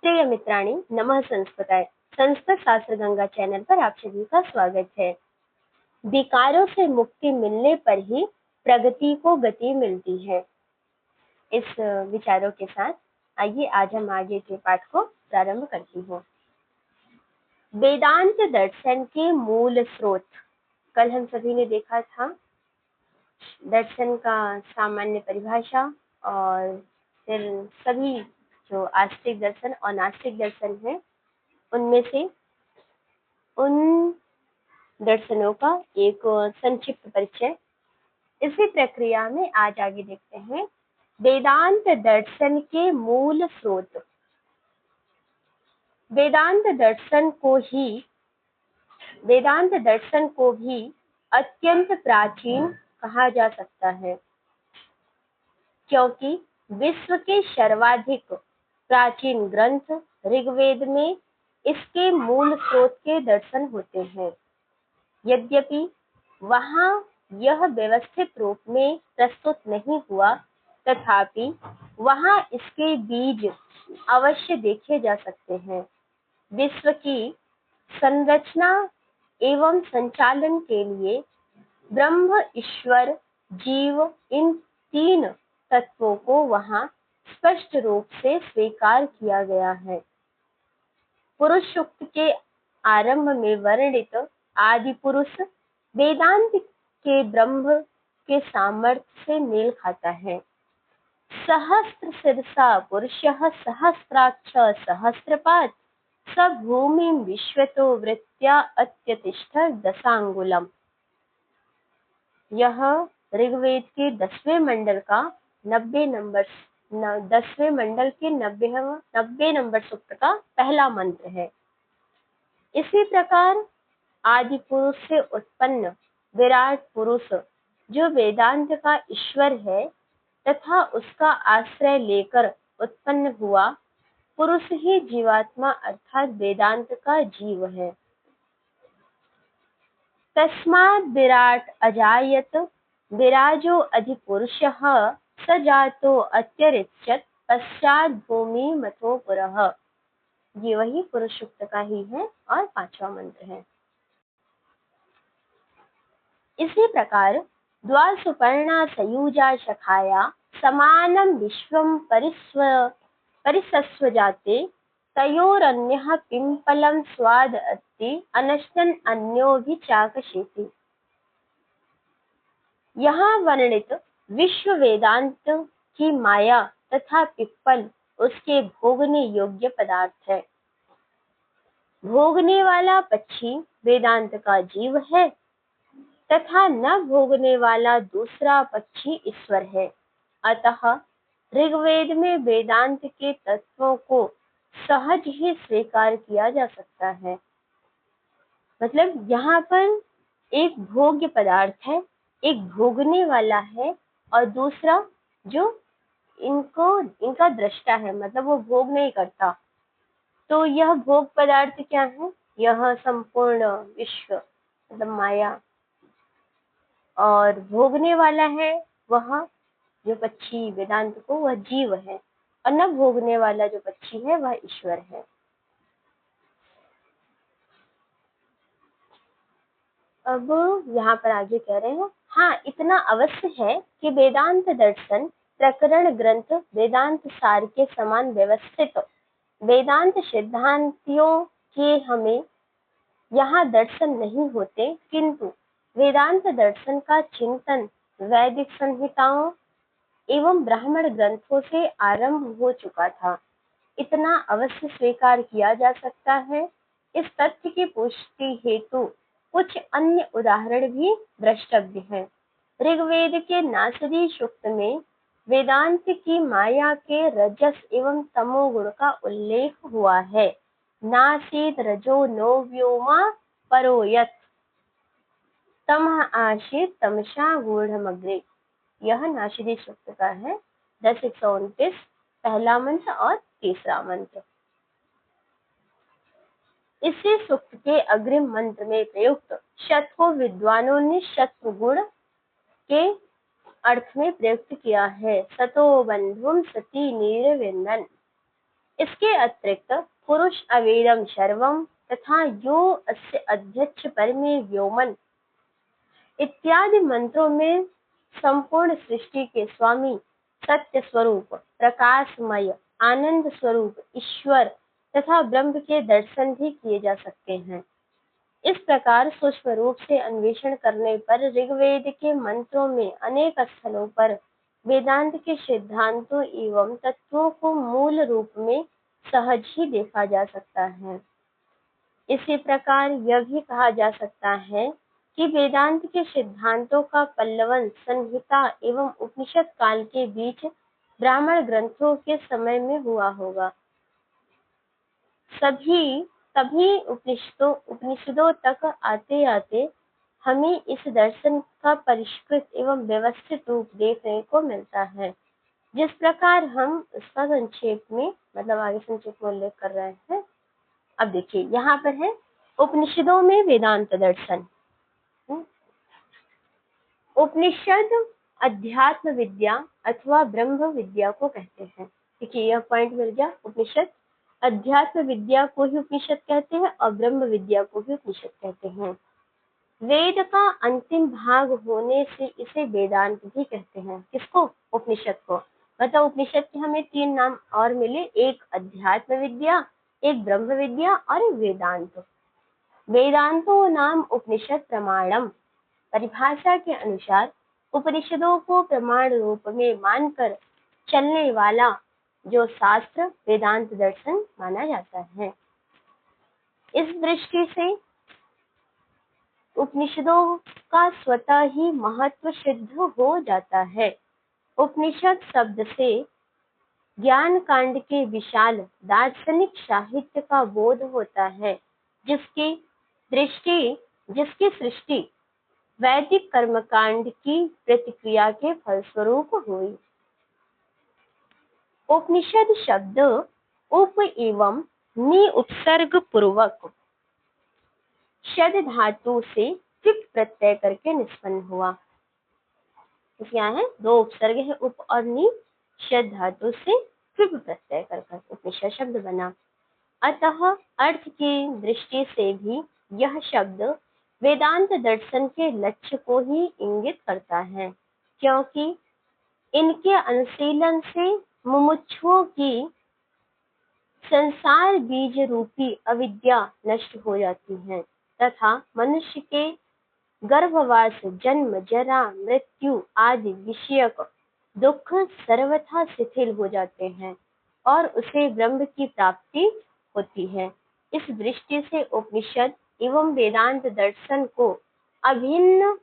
प्रिय मित्राणी, नमः संस्कृताय। संस्कृत शास्त्र गंगा चैनल पर आप सभी का स्वागत है। विकारों से मुक्ति मिलने पर ही प्रगति को गति मिलती है। इस विचारों के साथ आइए आज हम आगे के पाठ को प्रारंभ करती हूँ। वेदांत दर्शन के मूल स्रोत। कल हम सभी ने देखा था दर्शन का सामान्य परिभाषा और फिर सभी जो आस्तिक दर्शन और नास्तिक दर्शन है उनमें से उन दर्शनों का एक संक्षिप्त परिचय। इसी प्रक्रिया में आज आगे देखते हैं वेदांत दर्शन के मूल स्रोत। वेदांत दर्शन को भी अत्यंत प्राचीन कहा जा सकता है, क्योंकि विश्व के सर्वाधिक प्राचीन ग्रंथ ऋग्वेद में इसके मूल स्रोत के दर्शन होते हैं। यद्यपि वहां यह व्यवस्थित रूप में प्रस्तुत नहीं हुआ, तथापि वहां इसके बीज अवश्य देखे जा सकते हैं। विश्व की संरचना एवं संचालन के लिए ब्रह्म, ईश्वर, जीव इन तीन तत्वों को वहां स्पष्ट रूप से स्वीकार किया गया है। पुरुष सूक्त के आरंभ में वर्णित आदि पुरुष वेदांत के ब्रह्म के सामर्थ्य से मेल खाता है। सहस्त्र शीर्षा पुरुषः सहस्राक्ष सहस्रपाद स भूमि विश्वतो वृत्त्या अत्यतिष्ठ दशांगुलम। यह ऋग्वेद के 10वें मंडल का 90 नंबर सूक्त का पहला मंत्र है। इसी प्रकार आदि पुरुष से उत्पन्न विराट पुरुष जो वेदांत का ईश्वर है तथा उसका आश्रय लेकर उत्पन्न हुआ पुरुष ही जीवात्मा अर्थात वेदांत का जीव है। तस्माद् विराट अजायत विराजो अधिपुरुषः स जातो अत्यरिच्यत पश्चात भूमि मतो पुरः। ये वही पुरुष सूक्त का ही है और 5वां मंत्र है। इसी प्रकार द्वासुपर्णा सयुजा शखाया समानं विश्वं परिसस्व जाते तयोरन्यः पिंपलं स्वाद अस्ति अनशन अन्योभिचाकशेति। यहाँ वर्णित विश्व वेदांत की माया तथा पिप्पल उसके भोगने योग्य पदार्थ है। भोगने वाला पक्षी वेदांत का जीव है तथा न भोगने वाला दूसरा पक्षी ईश्वर है। अतः ऋग्वेद में वेदांत के तत्वों को सहज ही स्वीकार किया जा सकता है। मतलब यहाँ पर एक भोग्य पदार्थ है, एक भोगने वाला है और दूसरा जो इनका दृष्टा है, मतलब वो भोग नहीं करता। तो यह भोग पदार्थ क्या है? यह संपूर्ण विश्व मतलब माया, और भोगने वाला है वह जो पक्षी वेदांत को वह जीव है, और न भोगने वाला जो पक्षी है वह ईश्वर है। अब यहाँ पर आगे कह रहे हैं, हाँ इतना अवश्य है कि वेदांत दर्शन प्रकरण ग्रंथ वेदांत सार के समान व्यवस्थित वेदांत सिद्धांतियों के हमें यहाँ दर्शन नहीं होते, किंतु वेदांत दर्शन का चिंतन वैदिक संहिताओं एवं ब्राह्मण ग्रंथों से आरंभ हो चुका था। इतना अवश्य स्वीकार किया जा सकता है। इस तथ्य की पुष्टि हेतु कुछ अन्य उदाहरण भी द्रष्टव्य हैं। ऋग्वेद के नासदी सूक्त में वेदांत की माया के रजस एवं तमोगुण का उल्लेख हुआ है। नासीद रजो नो व्योमा परो यत् तमः आसीत् तमसा गूढ़मग्रे। यह नासदी सूक्त का है 10-129 पहला मंत्र और तीसरा मंत्र। इसी सूक्त के अग्रिम मंत्र में प्रयुक्त शत को विद्वानों ने शत्रु गुण के अर्थ में प्रयुक्त किया है। सतो बंधुम सती निर्विन्दन। इसके अतिरिक्त पुरुष अवेदम सर्वम तथा यो अस्य अध्यक्ष परमे व्योमन इत्यादि मंत्रों में संपूर्ण सृष्टि के स्वामी, सत्य स्वरूप, प्रकाशमय, आनंद स्वरूप ईश्वर तथा ब्रह्म के दर्शन भी किए जा सकते हैं। इस प्रकार सूक्ष्म रूप से अन्वेषण करने पर ऋग्वेद के मंत्रों में अनेक स्थलों पर वेदांत के सिद्धांतों एवं तत्वों को मूल रूप में सहज ही देखा जा सकता है। इसी प्रकार यह भी कहा जा सकता है कि वेदांत के सिद्धांतों का पल्लवन संहिता एवं उपनिषद काल के बीच ब्राह्मण ग्रंथों के समय में हुआ होगा। तभी उपनिषदों तक आते आते हमें इस दर्शन का परिष्कृत एवं व्यवस्थित रूप देखने को मिलता है। जिस प्रकार हम इसका संक्षेप में आगे संक्षेप में उल्लेख कर रहे हैं। अब देखिए यहाँ पर है उपनिषदों में वेदांत दर्शन। उपनिषद अध्यात्म विद्या अथवा ब्रह्म विद्या को कहते हैं। देखिए यह पॉइंट मिल गया। उपनिषद अध्यात्म विद्या को ही उपनिषद कहते हैं और ब्रह्म विद्या को भी उपनिषद कहते हैं। वेद का अंतिम भाग होने से इसे वेदांत भी कहते हैं। किसको? उपनिषद को। मतलब उपनिषद के हमें 3 नाम और मिले, एक अध्यात्म विद्या, एक ब्रह्म विद्या और एक वेदांत। वेदांतो नाम उपनिषद प्रमाणम। परिभाषा के अनुसार उपनिषदों को प्रमाण रूप में मानकर चलने वाला जो शास्त्र वेदांत दर्शन माना जाता है। इस दृष्टि से उपनिषदों का स्वतः ही महत्व सिद्ध हो जाता है। उपनिषद शब्द से ज्ञान कांड के विशाल दार्शनिक साहित्य का बोध होता है, जिसकी सृष्टि वैदिक कर्मकांड की प्रतिक्रिया के फलस्वरूप हुई। उपनिषद शब्द उप एवं नि उपसर्ग पूर्वक शद धातु से फिप प्रत्यय करके निष्पन्न हुआ। तो क्या है? 2 उपसर्ग है, उप और नि, शद धातु से फिप प्रत्यय कर उपनिषद शब्द बना। अतः अर्थ की दृष्टि से भी यह शब्द वेदांत दर्शन के लक्ष्य को ही इंगित करता है, क्योंकि इनके अनुशीलन से मुमुक्षुओं की संसार बीज रूपी अविद्या नष्ट हो जाती है तथा मनुष्य के गर्भवास, जन्म, जरा, मृत्यु आदि विषयक दुख सर्वथा शिथिल हो जाते हैं और उसे ब्रह्म की प्राप्ति होती है। इस दृष्टि से उपनिषद एवं वेदांत दर्शन को अभिन्न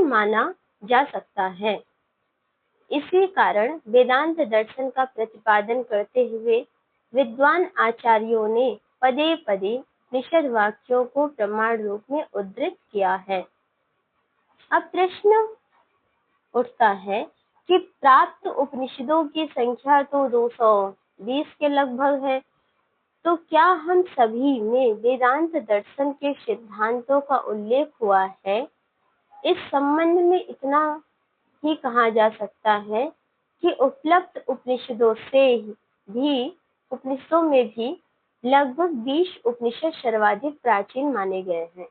माना जा सकता है। इसी कारण वेदांत दर्शन का प्रतिपादन करते हुए विद्वान आचार्यों ने पदे पदे उपनिषद वाक्यों को प्रमाण रूप में उद्धृत किया है। अब प्रश्न उठता है कि प्राप्त उपनिषदों की संख्या तो 220 के लगभग है, तो क्या हम सभी में वेदांत दर्शन के सिद्धांतों का उल्लेख हुआ है? इस संबंध में इतना ही कहा जा सकता है कि उपलब्ध उपनिषदों में भी लगभग 20 उपनिषद सर्वाधिक प्राचीन माने गए हैं।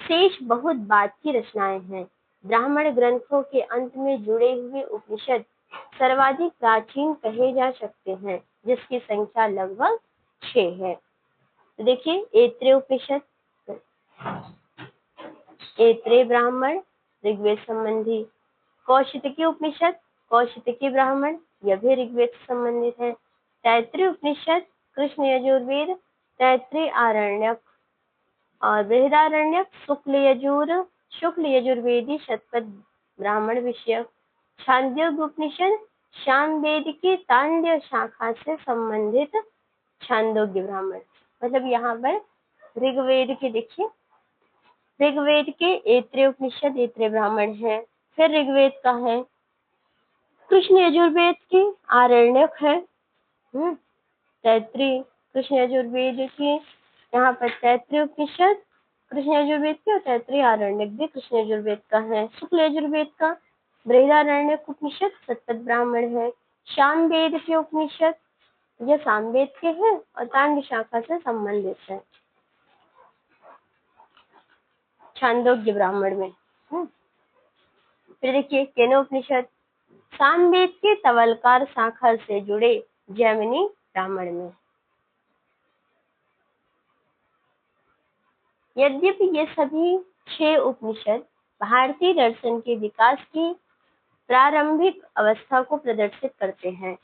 शेष बहुत बाद की रचनाएं हैं। ब्राह्मण ग्रंथों के अंत में जुड़े हुए उपनिषद सर्वाधिक प्राचीन कहे जा सकते हैं, जिसकी संख्या लगभग 6 है। तो देखिए ऐत्रेय उपनिषद, ऐत्रेय ब्राह्मण ऋग्वेद संबंधी, कौशितकी उपनिषद, कौशितकी ब्राह्मण, यह भी ऋग्वेद से संबंधित है। तैत्रीय उपनिषद, कृष्ण यजुर्वेद, तैत्रीय आरण्यक और बृहदारण्यक, शुक्ल यजुर्वेदी शतपथ ब्राह्मण विषयक। छांदोग्य उपनिषद सामवेद की तांड्य शाखा से संबंधित छांदोग्य ब्राह्मण। मतलब यहाँ पर ऋग्वेद के देखिए, ऋग्वेद के ऐत्रेय उपनिषद ऐत्रेय ब्राह्मण है, फिर ऋग्वेद का है कृष्ण यजुर्वेद की आरण्यक है, तैत्रीय कृष्ण यजुर्वेद की, यहाँ पर तैत्रीय उपनिषद कृष्ण यजुर्वेद की और तैत्रीय आरण्यक भी कृष्ण यजुर्वेद का है। शुक्ल यजुर्वेद का बृहदारण्यक उपनिषद शतपथ ब्राह्मण है। सामवेद के उपनिषद ये सामवेद के हैं और तांग शाखा से संबंधित है, छांदोग्य ब्राह्मण में। फिर देखिए केनोपनिषद सामवेद के तवलकार शाखा से जुड़े जैमिनी ब्राह्मण में। यद्यपि ये सभी 6 उपनिषद भारतीय दर्शन के विकास की प्रारंभिक अवस्था को प्रदर्शित करते हैं,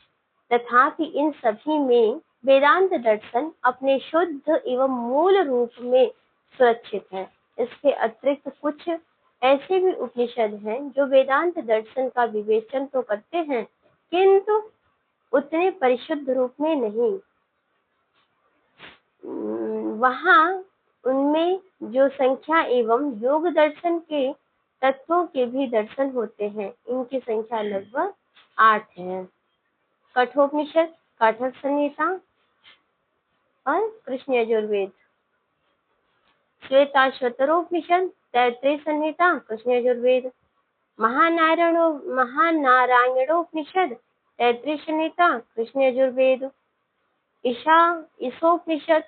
तथापि इन सभी में वेदांत दर्शन अपने शुद्ध एवं मूल रूप में सुरक्षित है। इसके अतिरिक्त कुछ ऐसे भी उपनिषद हैं जो वेदांत दर्शन का विवेचन तो करते हैं किंतु उतने परिशुद्ध रूप में नहीं। वहाँ उनमें जो संख्या एवं योग दर्शन के तत्वों के भी दर्शन होते हैं, इनकी संख्या लगभग 8 है। कठोपनिषद, काठक संहिता और कृष्ण यजुर्वेद। श्वेताश्वतरोपनिषद, तैत्तिरीय संहिता, कृष्ण यजुर्वेद। महानारायणोपनिषद, तैत्तिरीय संहिता, कृष्ण यजुर्वेद। ईशोपनिषद,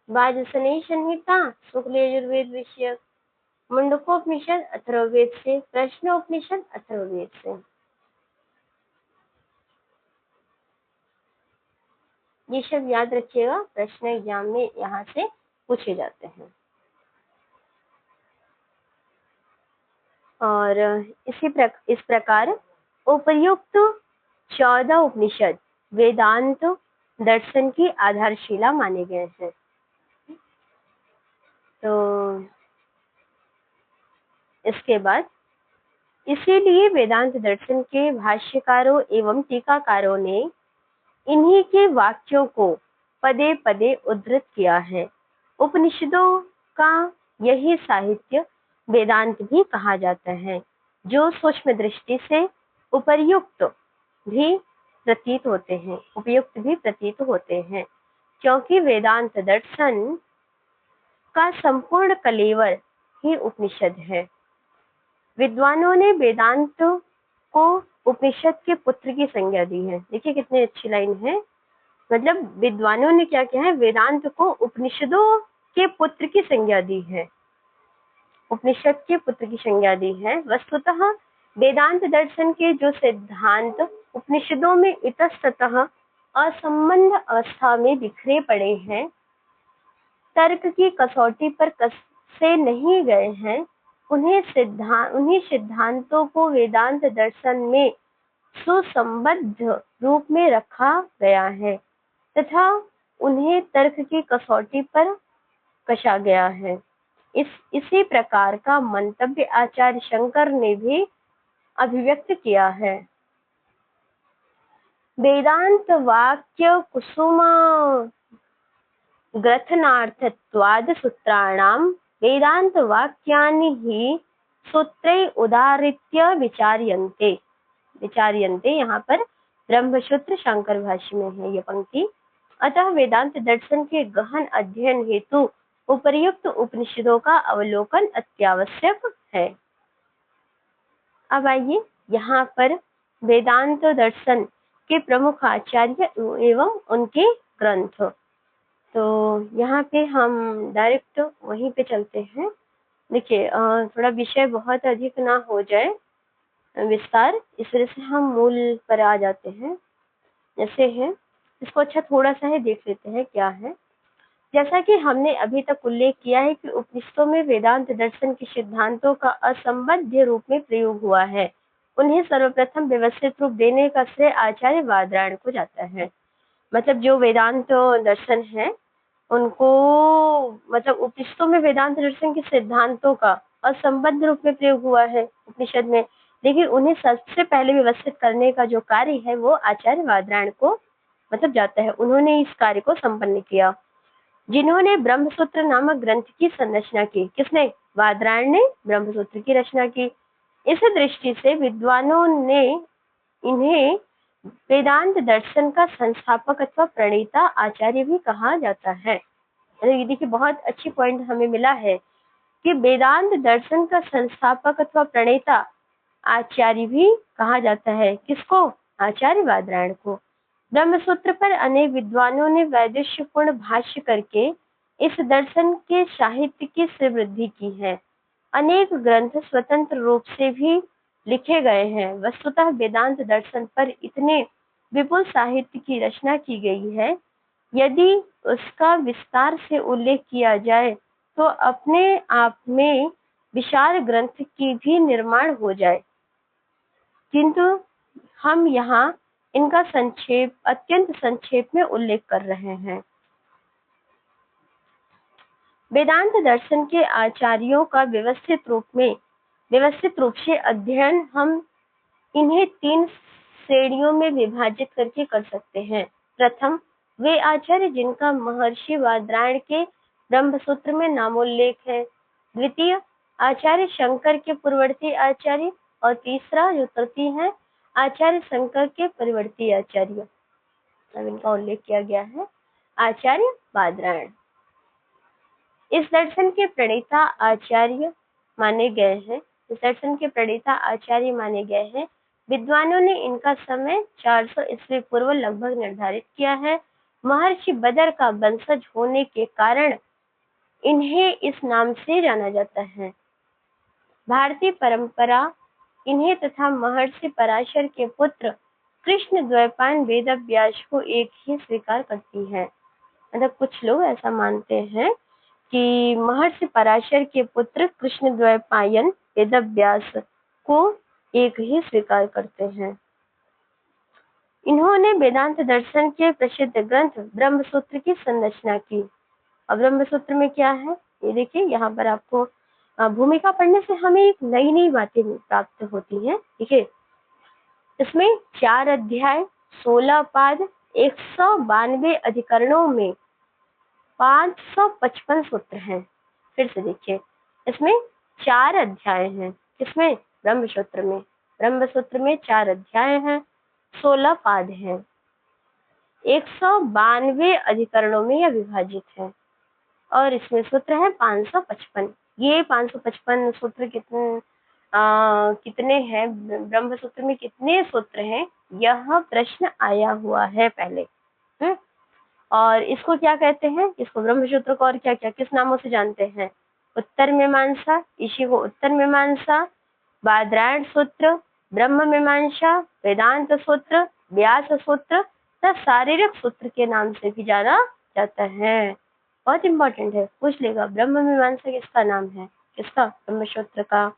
वाजसनेयी संहिता, शुक्ल यजुर्वेद विषयक। मुंडकोपनिषद अथर्ववेद से, प्रश्नोपनिषद अथर्ववेद से। ये सब याद रखिएगा, प्रश्न एग्जाम में यहाँ से पूछे जाते हैं। और इस प्रकार उपर्युक्त 14 उपनिषद वेदांत दर्शन की आधारशिला माने गए हैं। तो इसके बाद इसीलिए वेदांत दर्शन के भाष्यकारों एवं टीकाकारों ने इन्हीं के वाक्यों को पदे पदे उद्धृत किया है। उपनिषदों का यही साहित्य वेदांत भी कहा जाता है, जो सूक्ष्म दृष्टि से उपयुक्त भी प्रतीत होते हैं, क्योंकि वेदांत दर्शन का संपूर्ण कलेवर ही उपनिषद है। विद्वानों ने वेदांत को उपनिषद के पुत्र की संज्ञा दी है। देखिए कितनी अच्छी लाइन है, मतलब विद्वानों ने क्या किया है, वेदांत को उपनिषदों के पुत्र की संज्ञा दी है, उपनिषद के पुत्र की संज्ञा दी है। वस्तुतः वेदांत दर्शन के जो सिद्धांत उपनिषदों में इतस्ततः असंबद्ध अवस्था में बिखरे पड़े हैं, तर्क की कसौटी पर कसे नहीं गए हैं, उन्हीं सिद्धांतों को वेदांत दर्शन में सुसंबद्ध रूप में रखा गया है तथा उन्हें तर्क की कसौटी पर कसा गया है। इसी प्रकार का मंतव्य आचार्य शंकर ने भी अभिव्यक्त किया है। वेदांत वाक्य कुसुम ग्रथनार्थत्वाद सूत्राणां वेदांत वाक्यानि ही सूत्रे उदाहृत्य विचार्यन्ते। यहाँ पर ब्रह्मसूत्र शंकर भाष्य में है ये पंक्ति। अतः वेदांत दर्शन के गहन अध्ययन हेतु उपर्युक्त उपनिषदों का अवलोकन अत्यावश्यक है। अब आइए यहाँ पर वेदांत दर्शन के प्रमुख आचार्य एवं उनके ग्रंथ। तो यहाँ पे हम डायरेक्ट वहीं पे चलते हैं। देखिए थोड़ा विषय बहुत अधिक ना हो जाए विस्तार, इस वजह से हम मूल पर आ जाते हैं। जैसे है इसको अच्छा थोड़ा सा है देख लेते हैं क्या है। जैसा कि हमने अभी तक उल्लेख किया है कि उपनिषदों में वेदांत दर्शन के सिद्धांतों का असंबद्ध रूप में प्रयोग हुआ है, उन्हें सर्वप्रथम व्यवस्थित रूप देने का श्रेय आचार्य बादरायण को जाता है। मतलब जो वेदांत दर्शन है उनको, मतलब उपनिषदों में वेदांत दर्शन के सिद्धांतों का असंबद्ध रूप में प्रयोग हुआ है उपनिषद में, लेकिन उन्हें सबसे पहले व्यवस्थित करने का जो कार्य है वो आचार्य बादरायण को मतलब जाता है। उन्होंने इस कार्य को संपन्न किया, जिन्होंने ब्रह्मसूत्र नामक ग्रंथ की संरचना की। किसने? बादरायण ने ब्रह्मसूत्र की रचना की। इस दृष्टि से विद्वानों ने इन्हें वेदांत दर्शन का संस्थापक अथवा प्रणेता आचार्य भी कहा जाता है। ये देखिए बहुत अच्छी पॉइंट हमें मिला है कि वेदांत दर्शन का संस्थापक अथवा प्रणेता आचार्य भी कहा जाता है। किसको? आचार्य बादरायण को। ब्रह्मसूत्र पर अनेक विद्वानों ने वैदुष्यपूर्ण भाष्य करके इस दर्शन के साहित्य की श्रीवृद्धि की है। अनेक ग्रंथ स्वतंत्र रूप से भी लिखे गए हैं। वस्तुतः वेदांत दर्शन पर इतने विपुल साहित्य की रचना की गई है, यदि उसका विस्तार से उल्लेख किया जाए तो अपने आप में विशाल ग्रंथ की भी निर्माण हो जाए, किंतु हम यहाँ इनका अत्यंत संक्षेप में उल्लेख कर रहे हैं। वेदांत दर्शन के आचार्यों का व्यवस्थित रूप से अध्ययन हम इन्हें 3 श्रेणियों में विभाजित करके कर सकते हैं। प्रथम, वे आचार्य जिनका महर्षि बादरायण के ब्रह्मसूत्र में नामोल्लेख है। द्वितीय, आचार्य शंकर के पूर्ववर्ती आचार्य। और तीसरा जो तृतीय है, आचार्य शंकर के परिवर्ती आचार्य। अब इनका उल्लेख किया गया है, आचार्य बादरायण। इस दर्शन के प्रणेता आचार्य माने गए हैं। विद्वानों ने इनका समय 400 ईस्वी पूर्व लगभग निर्धारित किया है। महर्षि बदर का वंशज होने के कारण इन्हें इस नाम से जाना जाता है। भारतीय परंपरा इन्हें तथा महर्षि पराशर के पुत्र कृष्ण द्वैपायन वेदव्यास को एक ही स्वीकार करती है। मतलब कुछ लोग ऐसा मानते हैं कि महर्षि पराशर के पुत्र कृष्ण द्वैपायन वेदव्यास को एक ही स्वीकार करते हैं। इन्होंने वेदांत दर्शन के प्रसिद्ध ग्रंथ ब्रह्मसूत्र की संरचना की। अब ब्रह्मसूत्र में क्या है ये देखिए, यहाँ पर आपको भूमिका पढ़ने से हमें एक नई नई बातें प्राप्त होती हैं। देखिए, इसमें 4 अध्याय, 16 पाद, 192 अधिकरणों में 555 सूत्र हैं। फिर से देखिए, इसमें 4 अध्याय हैं। किसमें? ब्रह्मसूत्र में 4 अध्याय हैं, 16 पाद हैं, 192 अधिकरणों में यह विभाजित है और इसमें सूत्र है 555। ये 555 सूत्र कितने हैं? ब्रह्मसूत्र में कितने सूत्र हैं, यह प्रश्न आया हुआ है पहले। और इसको क्या कहते हैं? इसको ब्रह्मसूत्र को और क्या क्या किस नामों से जानते हैं? उत्तर मीमांसा, इसी को उत्तर मीमांसा, बादरायण सूत्र, ब्रह्म मीमांसा, वेदांत सूत्र, व्यास सूत्र तथा शारीरिक सूत्र के नाम से भी जाना जाता है। बहुत इंपॉर्टेंट है, पूछ लेगा ब्रह्म मीमांसा किसका नाम है? किसका? ब्रह्मसूत्र का।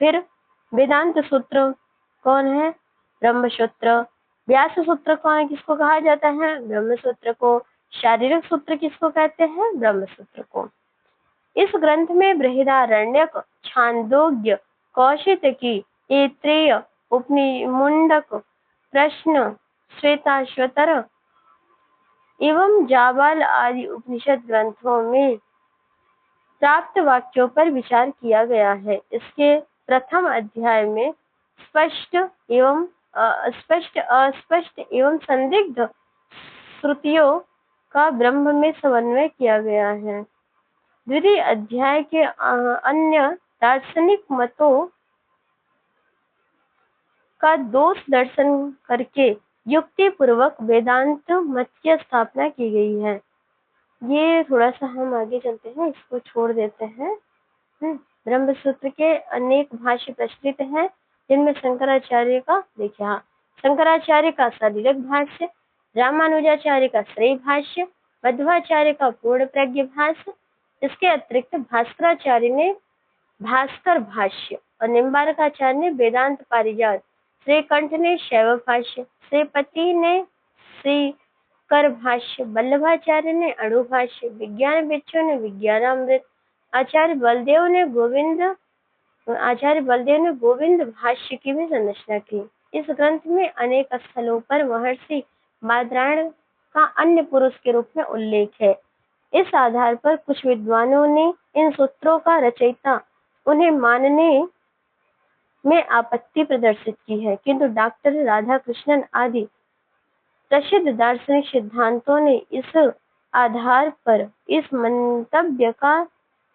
फिर वेदांत सूत्र कौन है? ब्रह्मसूत्र। व्यास सूत्र कौन है? किसको कहा जाता है? ब्रह्मसूत्र को। शारीरिक सूत्र किसको कहते हैं? ब्रह्मसूत्र को। इस ग्रंथ में बृहदारण्यक, छांदोग्य, कौशितकी, ऐत्रेय, उपनिषद, प्रश्न, श्वेताश्वतर एवं जाबाल आदि उपनिषद ग्रंथों में प्राप्त वाक्यों पर विचार किया गया है। इसके प्रथम अध्याय में स्पष्ट, अस्पष्ट एवं संदिग्ध श्रुतियों का ब्रह्म में समन्वय किया गया है। द्वितीय अध्याय के अन्य दार्शनिक मतों का दोष दर्शन करके युक्ति पूर्वक वेदांत मत की स्थापना की गई है। ये थोड़ा सा हम आगे चलते हैं, इसको छोड़ देते हैं। ब्रह्मसूत्र के अनेक भाष्य प्रचलित हैं, जिनमें शंकराचार्य का देखिए, शंकराचार्य का शारीरिक भाष्य, रामानुजाचार्य का श्रेय भाष्य, मध्वाचार्य का पूर्ण प्रज्ञ भाष्य। इसके अतिरिक्त भास्कराचार्य ने भास्कर भाष्य और निम्बारकाचार्य ने वेदांत पारिजात, श्रीकंठ ने शैव भाष्य, श्रीपति ने श्री कर भाष्य, वल्लभाचार्य ने अणु भाष्य, विज्ञान बिच्छू ने विज्ञानामृत, आचार्य बलदेव ने गोविंद भाष्य की भी संरचना की। इस ग्रंथ में अनेक स्थलों पर महर्षि बादरायण का अन्य पुरुष के रूप में उल्लेख है। इस आधार पर कुछ विद्वानों ने इन सूत्रों का रचयिता उन्हें मानने में आपत्ति प्रदर्शित की है, किंतु डॉक्टर राधाकृष्णन आदि प्रसिद्ध दार्शनिक सिद्धांतों ने इस आधार पर इस मंतव्य का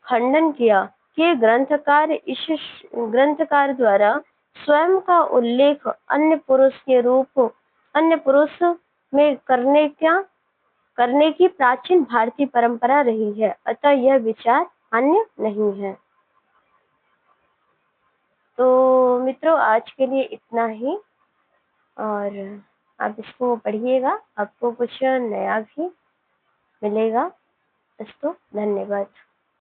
खंडन किया कि ग्रंथकार द्वारा स्वयं का उल्लेख अन्य पुरुष में करने की प्राचीन भारतीय परंपरा रही है, अतः यह विचार अन्य नहीं है। तो मित्रों, आज के लिए इतना ही, और आप इसको पढ़िएगा, आपको कुछ नया भी मिलेगा। अस्तु, धन्यवाद।